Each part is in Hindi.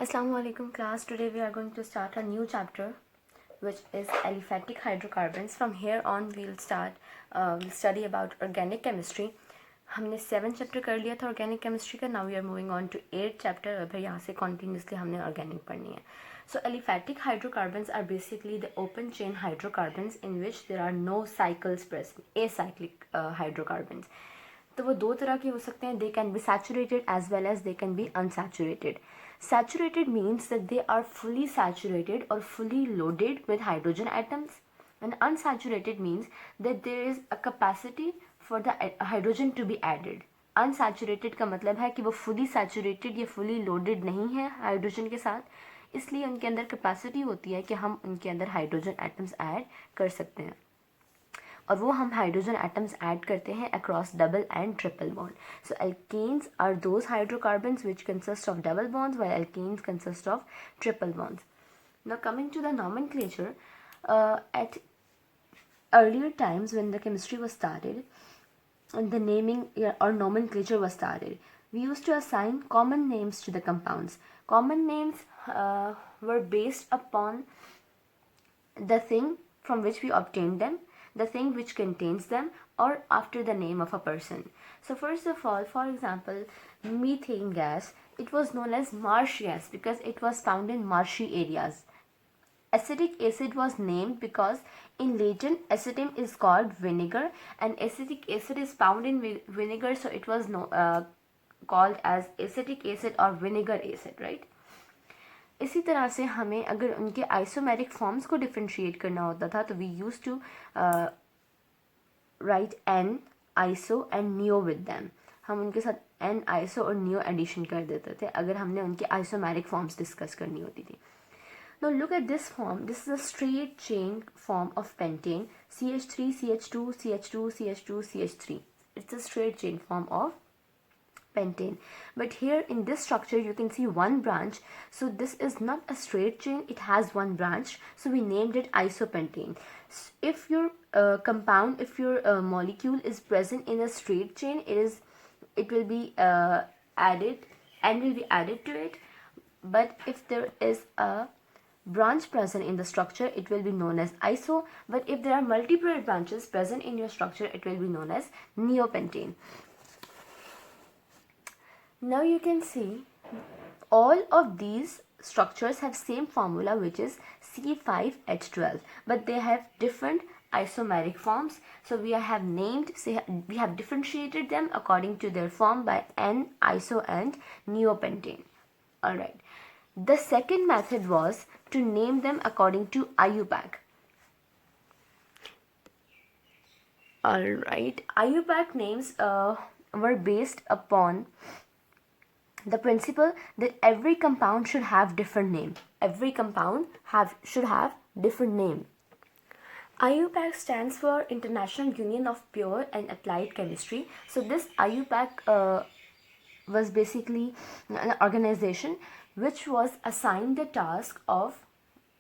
Assalamu alaikum class. Today we are going to start a new chapter which is aliphatic hydrocarbons. From here on we'll study about organic chemistry. हमने 7 चैप्टर कर लिया था ऑर्गेनिक केमिस्ट्री का. Now we are moving on to 8 chapter. अब यहाँ से कॉन्टीन्यूसली हमने ऑर्गेनिक पढ़नी है. So aliphatic hydrocarbons are basically the open chain hydrocarbons in which there are no cycles present. Acyclic hydrocarbons. तो वो दो तरह के हो सकते हैं. They can be saturated as well as they can be unsaturated. Saturated means that they are fully saturated or fully loaded with hydrogen atoms, and unsaturated means that there is a capacity for the hydrogen to be added. Unsaturated का मतलब है कि वो fully saturated या fully loaded नहीं है हाइड्रोजन के साथ, इसलिए उनके अंदर कैपेसिटी होती है कि हम उनके अंदर हाइड्रोजन एटम्स ऐड कर सकते हैं, और वो हम हाइड्रोजन एटम्स ऐड करते हैं across double and triple bond. So alkenes are those hydrocarbons which consist of double bonds while alkenes consist of triple bonds. Now coming to the nomenclature, at earlier times when the chemistry was started and the naming or nomenclature was started, we used to assign common names to the compounds. Common names were based upon the thing from which we obtained them, the thing which contains them, or after the name of a person. So first of all, for example, methane gas, it was known as marsh gas because it was found in marshy areas. Acetic acid was named because in Latin acetum is called vinegar and acetic acid is found in vinegar, so it was called as acetic acid or vinegar acid, right? इसी तरह से हमें अगर उनके आइसोमेरिक फॉर्म्स को डिफ्रेंशिएट करना होता था तो we use to write n iso and neo with them. हम उनके साथ एन आइसो और नियो एडिशन कर देते थे अगर हमने उनके आइसोमेरिक फॉर्म्स डिस्कस करनी होती थी. Now look at this form. This is a straight chain form of pentane, CH3, CH2, CH2, CH2, CH3. It's a straight chain form of pentane, but here in this structure you can see one branch, so this is not a straight chain, it has one branch, so we named it isopentane. If your compound, if your molecule is present in a straight chain, it will be added and will be added to it, but if there is a branch present in the structure, it will be known as iso, but if there are multiple branches present in your structure, it will be known as neopentane. Now you can see all of these structures have same formula, which is C5H12, but they have different isomeric forms. So we have differentiated them according to their form by N-iso and neopentane. Alright. The second method was to name them according to IUPAC. Alright. IUPAC names were based upon the principle that every compound should have different name. Every compound should have different name. IUPAC stands for International Union of Pure and Applied Chemistry. So this IUPAC was basically an organization which was assigned the task of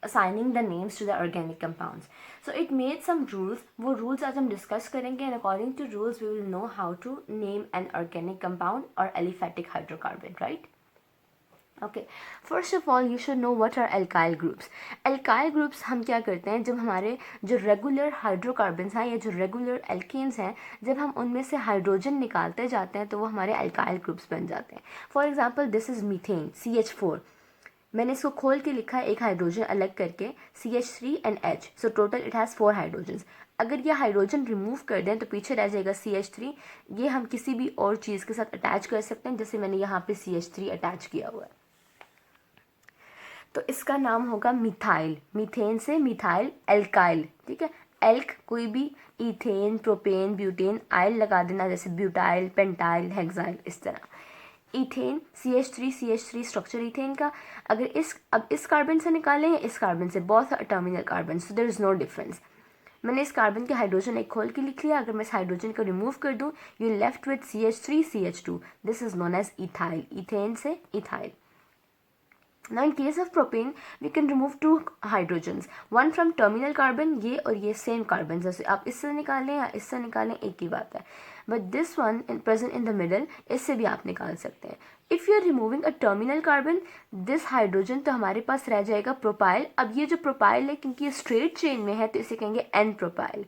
assigning the names to the organic compounds. So it made some rules. वो rules आज हम discuss करेंगे, and according to rules we will know how to name an organic compound or aliphatic hydrocarbon, right? Okay, first of all you should know what are alkyl groups. Alkyl groups हम क्या करते हैं, जब हमारे जो regular hydrocarbons हैं या जो regular alkanes हैं, जब हम उनमें से हाइड्रोजन निकालते जाते हैं तो वो हमारे alkyl groups बन जाते हैं. For example, this is methane, CH4. मैंने इसको खोल के लिखा है एक हाइड्रोजन अलग करके CH3 and H, so total it has 4 hydrogens. अगर ये हाइड्रोजन रिमूव कर दें तो पीछे रह जाएगा CH3. ये हम किसी भी और चीज़ के साथ अटैच कर सकते हैं, जैसे मैंने यहाँ पे CH3 अटैच किया हुआ है, तो इसका नाम होगा मिथाइल. मीथेन से मिथाइल एल्काइल, ठीक है. एल्क कोई भी इथेन, प्रोपेन, ब्यूटेन, आइल लगा देना, जैसे ब्यूटाइल, पेंटाइल, हेक्साइल, इस तरह. इथेन CH3 स्ट्रक्चर इथेन का. अगर अब इस कार्बन से निकालें या इस कार्बन से, both are terminal carbon, so there is no difference. मैंने इस कार्बन के हाइड्रोजन एक खोल के लिख लिया. अगर मैं इस हाइड्रोजन को रिमूव कर दूं, you left with CH3 CH2. This is known as ethyl. Ethane से ethyl. Now in case of propane, we can remove 2 hydrogens, one from terminal carbon, ये और ये same carbon, जैसे आप इससे निकालें या इससे निकालें एक ही बात है. But this one present in the middle, इससे भी आप निकाल सकते हैं. If you are removing a terminal carbon this hydrogen, तो हमारे पास रह जाएगा प्रोपाइल। अब ये जो प्रोपाइल है क्योंकि ये स्ट्रेट चेन में है तो इसे कहेंगे n propyl.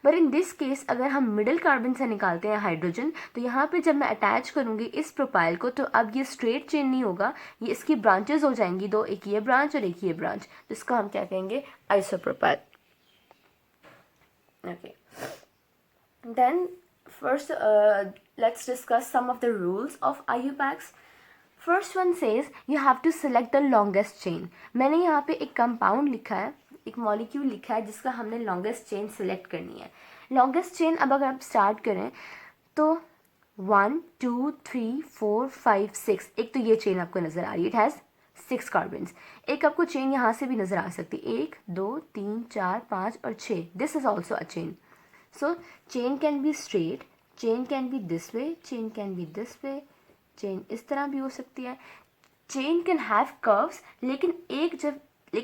But in this case अगर हम मिडिल कार्बन से निकालते हैं हाइड्रोजन, तो यहाँ पे जब मैं अटैच करूँगी इस प्रोपाइल को, तो अब ये स्ट्रेट चेन नहीं होगा, ये इसकी ब्रांचेस हो जाएंगी दो, एक ये ब्रांच और एक ये ब्रांच, तो इसको हम क्या कहेंगे, isopropyl. Okay, then first let's discuss some of the rules of IUPACs. First one says you have to select the longest chain. मैंने यहाँ पे एक कंपाउंड लिखा है, एक मॉलिक्यूल लिखा है जिसका हमने लॉन्गेस्ट चेन सिलेक्ट करनी है। लॉन्गेस्ट चेन अब अगर आप स्टार्ट करें तो 1 2 3 4 5 6, एक तो ये चेन आपको नज़र आ रही है, इट हैज़ 6 कार्बन्स। एक आपको चेन यहाँ से भी नज़र आ सकती है, 1 2 3 4 5 और 6, this is also a chain. So chain can be straight, chain can be this way, chain can be this way, chain इस तरह भी हो सकती है। चेन कैन हैव कर्व्स, लेकिन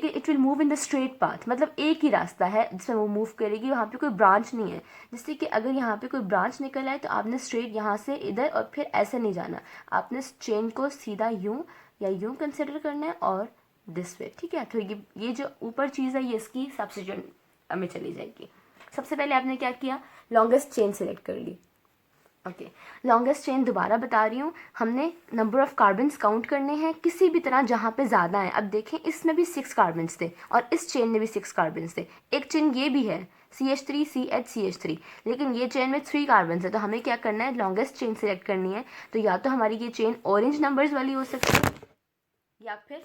it will move in the straight path, मतलब एक ही रास्ता है जिसमें वो मूव करेगी, वहाँ पे कोई ब्रांच नहीं है। जैसे कि अगर यहाँ पे कोई ब्रांच निकल आए तो आपने स्ट्रेट यहाँ से इधर और फिर ऐसे नहीं जाना, आपने चेन को सीधा यूँ या यूँ कंसिडर करना है और दिस वे, ठीक है। तो ये जो ऊपर चीज़ है ये इसकी सब्स्टिट्यूएंट में चली जाएगी। सबसे पहले आपने क्या किया, लॉन्गेस्ट चेन सेलेक्ट कर ली। ओके, लॉन्गेस्ट चेन दोबारा बता रही हूँ, हमने नंबर ऑफ कार्बन्स काउंट करने हैं किसी भी तरह जहाँ पे ज़्यादा है। अब देखें इसमें भी 6 कार्बन्स थे और इस चेन में भी 6 कार्बन्स थे, एक चेन ये भी है CH3 CH CH3, लेकिन ये चेन में 3 कार्बन्स है, तो हमें क्या करना है, लॉन्गेस्ट चेन सेलेक्ट करनी है। तो या तो हमारी ये चेन ऑरेंज नंबर्स वाली हो सकती है या फिर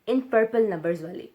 इन पर्पल नंबर्स वाली।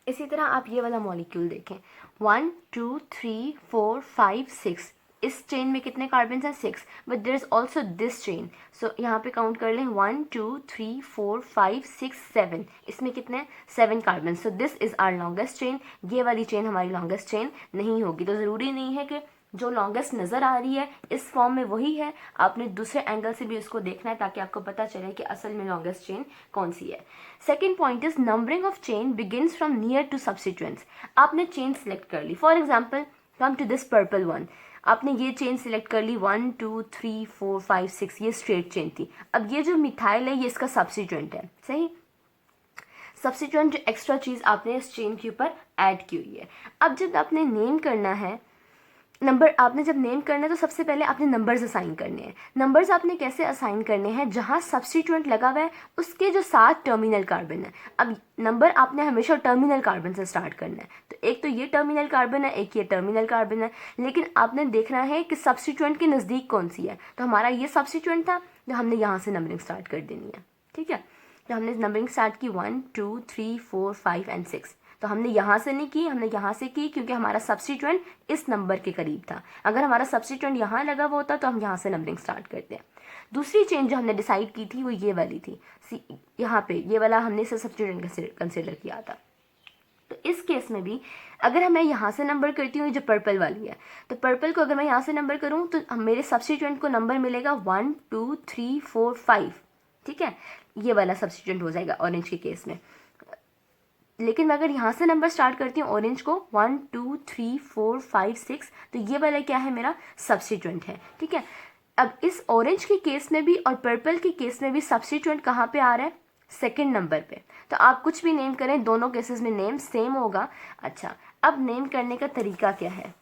इसी तरह आप ये वाला मॉलिक्यूल देखें, 1 2 3 4 5 6, इस चेन में कितने कार्बन्स हैं, 6, but there is also this chain. So यहाँ पे काउंट कर लें 1 2 3 4 5 6 7, इसमें कितने 7 carbons. So this is our longest chain. ये वाली चेन हमारी लॉन्गेस्ट चेन नहीं होगी। तो ज़रूरी नहीं है कि जो लॉन्गेस्ट नज़र आ रही है इस फॉर्म में वही है, आपने दूसरे एंगल से भी उसको देखना है ताकि आपको पता चले कि असल में लॉन्गेस्ट चेन कौन सी है। Second point is numbering of chain begins from near to substituents. आपने चेन सिलेक्ट कर ली, for example come to this purple one, आपने ये चेन सिलेक्ट कर ली 1 2 3 4 5 6, ये स्ट्रेट चेन थी। अब ये जो मिथाइल है ये इसका सब्स्टिट्यूएंट है, सही, सब्स्टिट्यूएंट जो एक्स्ट्रा चीज़ आपने इस चेन के ऊपर ऐड की हुई है। अब जब आपने नेम करना है, नंबर आपने जब नेम करना है तो सबसे पहले आपने नंबर्स असाइन करने हैं। नंबर्स आपने कैसे असाइन करने हैं, जहाँ सब्स्टिट्यूएंट लगा हुआ है उसके जो 7 टर्मिनल कार्बन है। अब नंबर आपने हमेशा टर्मिनल कार्बन से स्टार्ट करना है, तो एक तो ये टर्मिनल कार्बन है, एक ये टर्मिनल कार्बन है, लेकिन आपने देखना है कि सब्स्टिट्यूएंट के नज़दीक कौन सी है। तो हमारा ये सब्स्टिट्यूएंट था, जो हमने यहाँ से नंबरिंग स्टार्ट कर देनी है, ठीक है। तो हमने नंबरिंग स्टार्ट की 1 2 3 4 5 एंड 6, तो हमने यहाँ से नहीं की, हमने यहाँ से की क्योंकि हमारा सब्स्टिट्यूएंट इस नंबर के करीब था। अगर हमारा सब्स्टिट्यूएंट यहाँ लगा हुआ होता तो हम यहाँ से नंबरिंग स्टार्ट करते हैं। दूसरी चेंज जो हमने डिसाइड की थी वो ये वाली थी, यहाँ पे ये वाला हमने इसे सब्स्टिट्यूएंट कंसिडर किया था। तो इस केस में भी अगर मैं यहाँ से नंबर करती हूँ, जो पर्पल वाली है, तो पर्पल को अगर मैं यहाँ से नंबर करूँ तो मेरे सब्स्टिट्यूएंट को नंबर मिलेगा 1 2 3 4 5, ठीक है, ये वाला सब्स्टिट्यूएंट हो जाएगा ऑरेंज के केस में। लेकिन मैं अगर यहाँ से नंबर स्टार्ट करती हूँ ऑरेंज को 1 2 3 4 5 6, तो ये वाला क्या है, मेरा सब्स्टिट्यूएंट है, ठीक है। अब इस ऑरेंज के केस में भी और पर्पल के केस में भी सब्स्टिट्यूएंट कहाँ पे आ रहा है, सेकंड नंबर पे। तो आप कुछ भी नेम करें, दोनों केसेस में नेम सेम होगा। अच्छा, अब नेम करने का तरीका क्या है,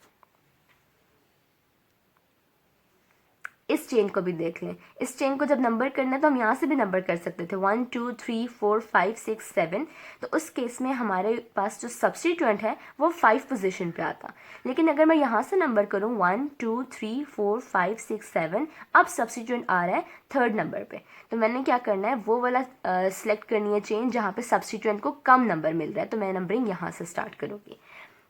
इस चेन को भी देख लें। इस चेन को जब नंबर करना है तो हम यहाँ से भी नंबर कर सकते थे 1 2 3 4 5 6 7, तो उस केस में हमारे पास जो सब्स्टिट्यूएंट है वो 5 पोजीशन पे आता। लेकिन अगर मैं यहाँ से नंबर करूँ 1 2 3 4 5 6 7, अब सब्स्टिट्यूएंट आ रहा है थर्ड नंबर पे, तो मैंने क्या करना है, वो वाला सिलेक्ट करनी है चेन जहाँ पे सब्स्टिट्यूएंट को कम नंबर मिल रहा है, तो मैं नंबरिंग यहाँ से स्टार्ट करूँगी।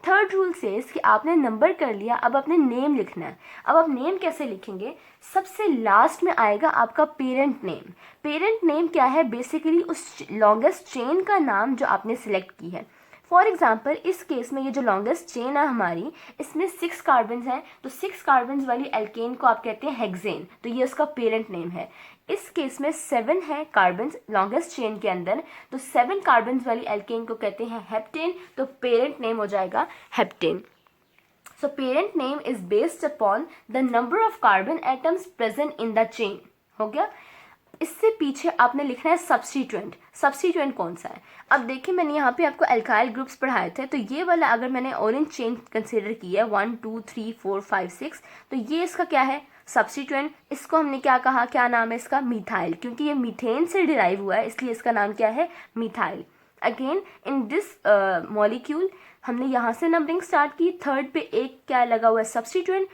थर्ड रूल सेज कि आपने नंबर कर लिया, अब अपने नेम लिखना है। अब आप नेम कैसे लिखेंगे, सबसे लास्ट में आएगा आपका पेरेंट नेम। पेरेंट नेम क्या है, बेसिकली उस लॉन्गेस्ट चेन का नाम जो आपने सिलेक्ट की है। फॉर एग्जाम्पल इस केस में ये जो लॉन्गेस्ट चेन है हमारी, इसमें 6 कार्बन्स हैं, तो 6 कार्बन्स वाली एल्केन को आप कहते हैं हेक्सेन, तो ये उसका पेरेंट नेम है। इस केस में 7 है कार्बन्स लॉन्गेस्ट चेन के अंदर, तो 7 कार्बन्स वाली एल्केन को कहते हैं हेप्टेन, तो पेरेंट नेम हो जाएगा heptane. So parent name is based upon the number of carbon atoms present in the chain. हो गया। इससे पीछे आपने लिखना है सब्स्टिट्यूएंट। सब्स्टिट्यूएंट कौन सा है? अब देखिए मैंने यहाँ पे आपको अल्काइल ग्रुप्स पढ़ाए थे, तो ये वाला अगर मैंने ऑरेंज चेन कंसीडर किया 1 2 3 4 5 6, तो ये इसका क्या है? सब्स्टिट्यूएंट। इसको हमने क्या कहा, क्या नाम है इसका? मिथाइल, क्योंकि ये मीथेन से डिराइव हुआ है इसलिए इसका नाम क्या है? Methyl. Again in this molecule हमने यहाँ से नंबरिंग स्टार्ट की। थर्ड पे एक क्या लगा हुआ है? सब्स्टिट्यूएंट।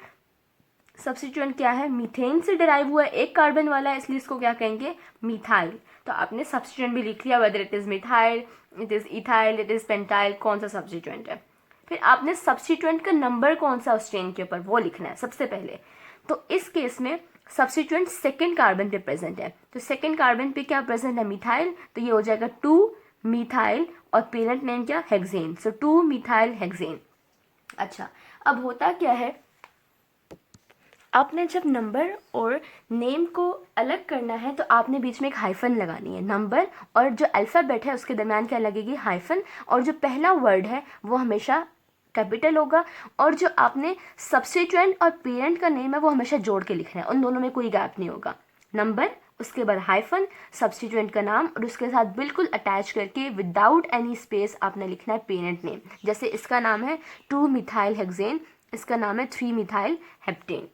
सब्स्टिट्यूएंट क्या है? मीथेन से डिराइव हुआ है, एक कार्बन वाला है, इसलिए इसको क्या कहेंगे? मिथाइल। तो आपने सब्स्टिट्यूएंट भी लिख लिया, whether it is methyl, it is ethyl, it is pentyl, कौन सा सब्स्टिट्यूएंट है। फिर आपने सब्स्टिट्यूएंट का नंबर कौन सा उस चेन के ऊपर, वो लिखना है सबसे पहले। तो इस केस में सब्स्टिट्यूएंट सेकेंड कार्बन पे प्रेजेंट है, तो सेकेंड कार्बन पे क्या प्रेजेंट है? मिथाइल, तो ये हो जाएगा 2 मिथाइल और पेरेंट नेम क्या? हेक्सेन। सो 2 मिथाइल हेक्सेन। अच्छा, अब होता क्या है, आपने जब नंबर और नेम को अलग करना है तो आपने बीच में एक हाइफन लगानी है। नंबर और जो अल्फ़ाबेट है उसके दरम्यान क्या लगेगी? हाइफन। और जो पहला वर्ड है वो हमेशा कैपिटल होगा, और जो आपने सब्स्टिट्यूएंट और पेरेंट का नेम है वो हमेशा जोड़ के लिखना है, उन दोनों में कोई गैप नहीं होगा। नंबर, उसके बाद हाइफन, सब्स्टिट्यूएंट का नाम, और उसके साथ बिल्कुल अटैच करके विदाउट एनी स्पेस आपने लिखना है पेरेंट नेम। जैसे इसका नाम है 2 मिथाइल हेक्सेन, इसका नाम है 3 मिथाइल हेप्टेन।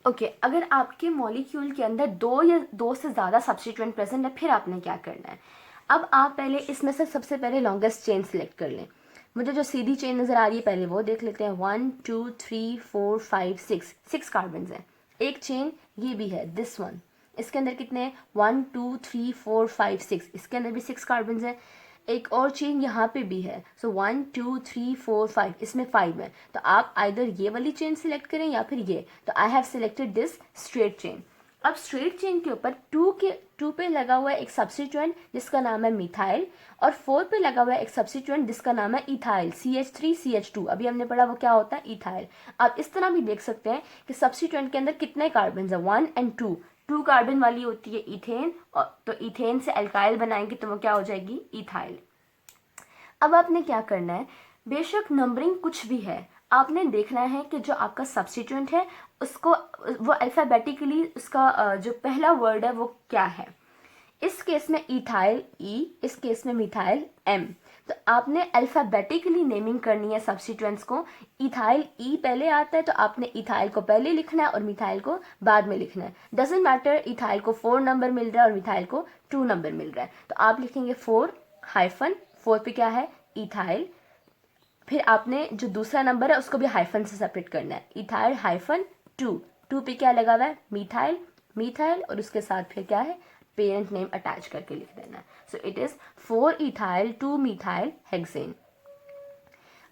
ओके, अगर आपके मॉलिक्यूल के अंदर दो या दो से ज़्यादा सब्स्टिट्यूएंट प्रेजेंट है, फिर आपने क्या करना है? अब आप पहले इसमें से सबसे पहले लॉन्गेस्ट चेन सिलेक्ट कर लें। मुझे जो सीधी चेन नज़र आ रही है पहले वो देख लेते हैं। 1 2 3 4 5 6 कार्बन हैं। एक चेन ये भी है, दिस वन, इसके अंदर कितने हैं? 1 2 3 4 5 6, इसके अंदर भी 6 कार्बन हैं। एक और चेन यहाँ पे भी है, सो 1 2 3 4 5, इसमें 5 है। तो आप आइदर ये वाली चेन सिलेक्ट करें या फिर ये। तो I have selected this straight chain. अब स्ट्रेट चेन के ऊपर 2 पे लगा हुआ है एक सब्स्टिट्यूएंट जिसका नाम है मिथाइल, और 4 पे लगा हुआ है एक सब्स्टिट्यूएंट जिसका नाम है इथाइल, CH3CH2। अभी हमने पढ़ा वो क्या होता है? इथाइल। आप इस तरह भी देख सकते हैं कि सब्स्टिट्यूएंट के अंदर कितने कार्बन है? 1 और 2। 2 कार्बन वाली होती है इथेन, और तो इथेन से अल्काइल बनाएंगे तो वो क्या हो जाएगी? इथाइल। अब आपने क्या करना है, बेशक नंबरिंग कुछ भी है, आपने देखना है कि जो आपका सब्स्टिट्यूएंट है उसको वो अल्फ़ाबेटिकली उसका जो पहला वर्ड है वो क्या है। इस केस में इथाइल ई, इस केस में मिथाइल एम। तो आपने अल्फ़ाबेटिकली नेमिंग करनी है सब्स्टिट्यूएंट्स को। इथाइल ई पहले आता है तो आपने इथाइल को पहले लिखना है और मिथाइल को बाद में लिखना है। डजेंट मैटर इथाइल को 4 नंबर मिल रहा है और मिथाइल को 2 नंबर मिल रहा है, तो आप लिखेंगे 4 हाइफन, 4 पे क्या है? इथाइल। फिर आपने जो दूसरा नंबर है उसको भी हाइफन से सेपरेट करना है, इथाइल हाइफन 2। 2 पे क्या लगा हुआ है? मिथाइल, मिथाइल, और उसके साथ फिर क्या है? पेरेंट नेम अटैच करके लिख देना है। So it is 4 ethyl 2 methyl hexane.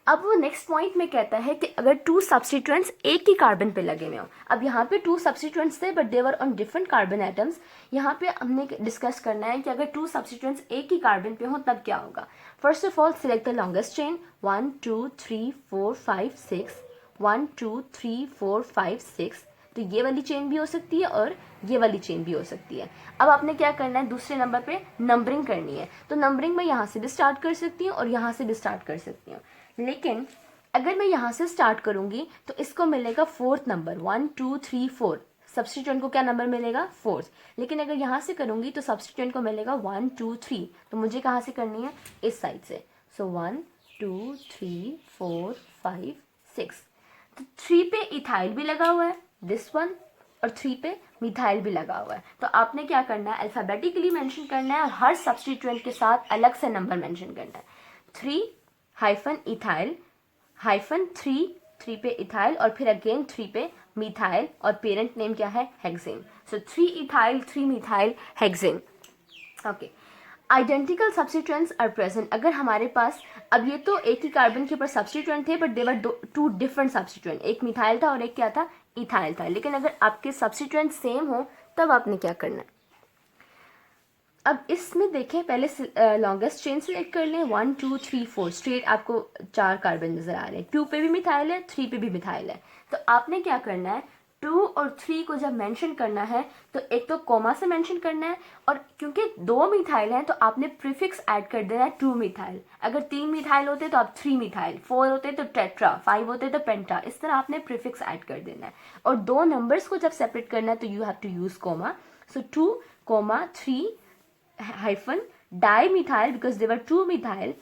अब वो नेक्स्ट पॉइंट में कहता है कि अगर 2 सब्स्टिट्यूएंट्स एक ही कार्बन पे लगे हुए हो। अब यहाँ पे 2 सब्स्टिट्यूएंट्स थे but they were on different carbon atoms. यहाँ पे हमने डिस्कस करना है कि अगर 2 सब्स्टिट्यूएंट्स एक ही कार्बन पे हो तब क्या होगा। First of all select the longest chain, 1 2 3 4 5 6, 1 2 3 4 5 6। तो ये वाली चेन भी हो सकती है और ये वाली चेन भी हो सकती है। अब आपने क्या करना है, दूसरे नंबर पे नंबरिंग करनी है। तो नंबरिंग मैं यहाँ से भी स्टार्ट कर सकती हूँ और यहाँ से भी स्टार्ट कर सकती हूँ, लेकिन अगर मैं यहाँ से स्टार्ट करूँगी तो इसको मिलेगा 4th नंबर, 1 2 3 4। सब्स्टिट्यूएंट को क्या नंबर मिलेगा? 4th। लेकिन अगर यहाँ से करूँगी तो सब्स्टिट्यूएंट को मिलेगा 1 2 3। तो मुझे कहाँ से करनी है? इस साइड से। सो 1 2 3 4 5 6। तो 3 पे इथाइल भी लगा हुआ है, दिस वन, और 3 पे मिथाइल भी लगा हुआ है। तो आपने क्या करना है? अल्फ़ाबेटिकली मेंशन करना है और हर सब्स्टिट्यूएंट के साथ अलग से नंबर मेंशन करना है। 3 हाइफन इथाइल हाइफन 3 पे इथाइल, और फिर अगेन 3 पे मिथाइल, और पेरेंट नेम क्या है? Hexane. So 3 ethyl 3 methyl hexane. Okay, identical substituents are present. अगर हमारे पास, अब ये तो एक ही कार्बन के ऊपर सब्स्टिट्यूएंट थे बट देवर 2 डिफरेंट सब्स्टिट्यूएंट, एक मिथाइल था और एक क्या था? इथाइल था। लेकिन अगर आपके सब्स्टिट्यूएंट सेम हो तब आपने क्या करना है? अब इसमें देखें, पहले लॉन्गेस्ट चेन सेलेक्ट कर लें, 1 2 3 4, स्ट्रेट आपको 4 कार्बन नजर आ रहे हैं। 2 पे भी मिथाइल है, 3 पे भी मिथाइल है। तो आपने क्या करना है? 2 और 3 को जब मेंशन करना है तो एक तो कोमा से मेंशन करना है, और क्योंकि 2 मिथाइल हैं तो आपने प्रीफिक्स ऐड कर देना है 2 मिथाइल। अगर 3 मिथाइल होते तो आप 3 मिथाइल, 4 होते तो टेट्रा, 5 होते तो पेंटा, इस तरह आपने प्रीफिक्स ऐड कर देना है। और 2 नंबर्स को जब सेपरेट करना है तो you have to use comma. So 2 comma 3 hyphen di methyl, because there 2 methyl,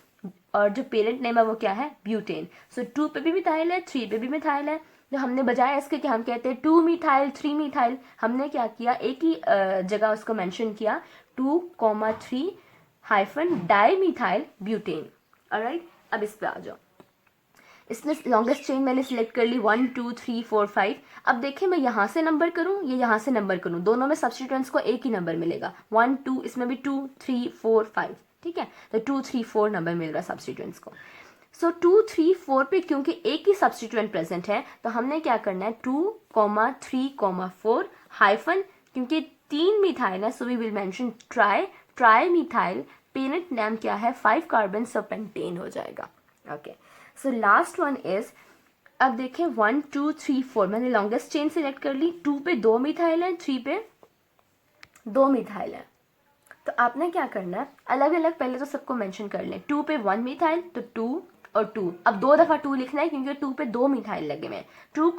और जो पेरेंट नेम है वो क्या है, ब्यूटेन। सो 2 पे भी मिथाइल है, 3 पे भी मिथाइल है। तो हमने बजाय इसके कि हम कहते हैं 2 मिथाइल 3 मिथाइल, हमने क्या किया, एक ही जगह उसको मेंशन किया, 2,3 hyphen di methyl butane. Alright, अब इस पे आ जाओ। इसमें लॉन्गेस्ट चेन मैंने सिलेक्ट कर ली 1 2 3 4 5। अब देखिए मैं यहाँ से नंबर करूँ या यहाँ से नंबर करूँ, दोनों में सब्स्टिट्यूएंट्स को एक ही नंबर मिलेगा, 1 2, इसमें भी 2 3 4 5, ठीक है। तो 2 3 4 नंबर मिल रहा है सब्स्टिट्यूएंट्स को। सो 2 3 4 पे क्योंकि एक ही सब्स्टिट्यूएंट प्रेजेंट है तो हमने क्या करना है, 2, 3, 4 हाइफन, क्योंकि 3 मिथाइल है so we will mention tri methyl, parent name क्या है 5 कार्बन, सो पेंटेन हो जाएगा। Okay, so last one is, अब देखें 1 2 3 4 मैंने लॉन्गेस्ट चेन सिलेक्ट कर ली, 2 पे 2 मिथाइल है, 3 पे 2 मिथाइल है। तो आपने क्या करना है, अलग अलग पहले तो सबको मेंशन कर लें। 2 पे 1 मिथाइल तो 2 और 2, अब 2 दफ़ा 2 लिखना है क्योंकि 2 पे 2 मिथाइल लगे हुए हैं। 2,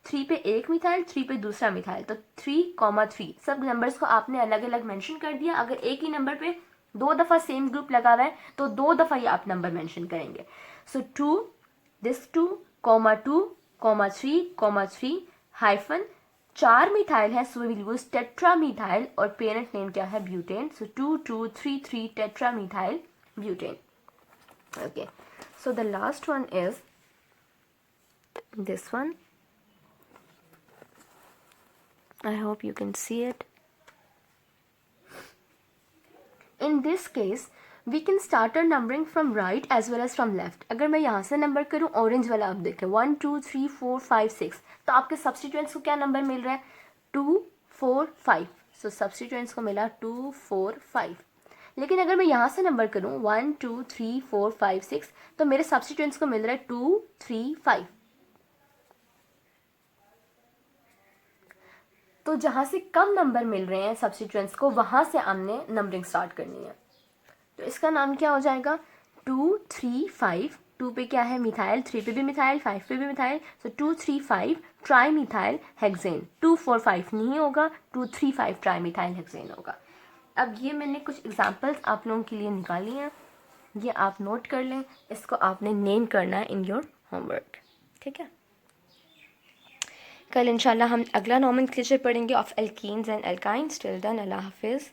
3 पे 1 मिथाइल, 3 पे दूसरा मिथाइल, तो 3, 3 सब नंबर्स को आपने अलग अलग मेंशन कर दिया। अगर एक ही नंबर पे 2 दफ़ा सेम ग्रुप लगा हुआ है तो 2 दफ़ा ये आप नंबर मेंशन करेंगे। सो 2, दिस 2, 3, हाइफन 4 मिथाइल है so we will use tetra methyl, और पेरेंट नेम क्या है, butane. So 2 2 3 3 tetra methyl butane. Okay, so the last one is this one. I hope you can see it. In this case we can start our numbering from right as well as from left. अगर मैं यहाँ से नंबर करूँ, ऑरेंज वाला आप देखें 1 2 3 4 5 6, तो आपके सब्स्टिट्यूएंट्स को क्या नंबर मिल रहा है, 2 4 5। सो सब्स्टिट्यूएंट्स को मिला 2 4 5। लेकिन अगर मैं यहाँ से नंबर करूँ 1 2 3 4 5 6, तो मेरे सब्स्टिट्यूएंट्स को मिल रहा है 2 3 5। तो जहाँ से कम नंबर मिल रहे हैं सब्स्टिट्यूएंट्स को, वहाँ से हमने नंबरिंग स्टार्ट करनी है। तो इसका नाम क्या हो जाएगा, 2 3 5। 2 पे क्या है, मिथाइल, 3 पे भी मिथाइल, 5 पे भी मिथाइल, सो 2 3 5 ट्राई मिथाइल हेक्सेन। 2 4 5 नहीं होगा, 2 3 5 ट्राई मिथाइल हेक्सेन होगा। अब ये मैंने कुछ एग्जांपल्स आप लोगों के लिए निकाली हैं, ये आप नोट कर लें, इसको आपने नेम करना है इन योर होमवर्क, ठीक है। कल इंशाल्लाह हम अगला नॉमेनक्लेचर पढ़ेंगे of alkenes and alkynes. Till then अल्लाह हाफिज़।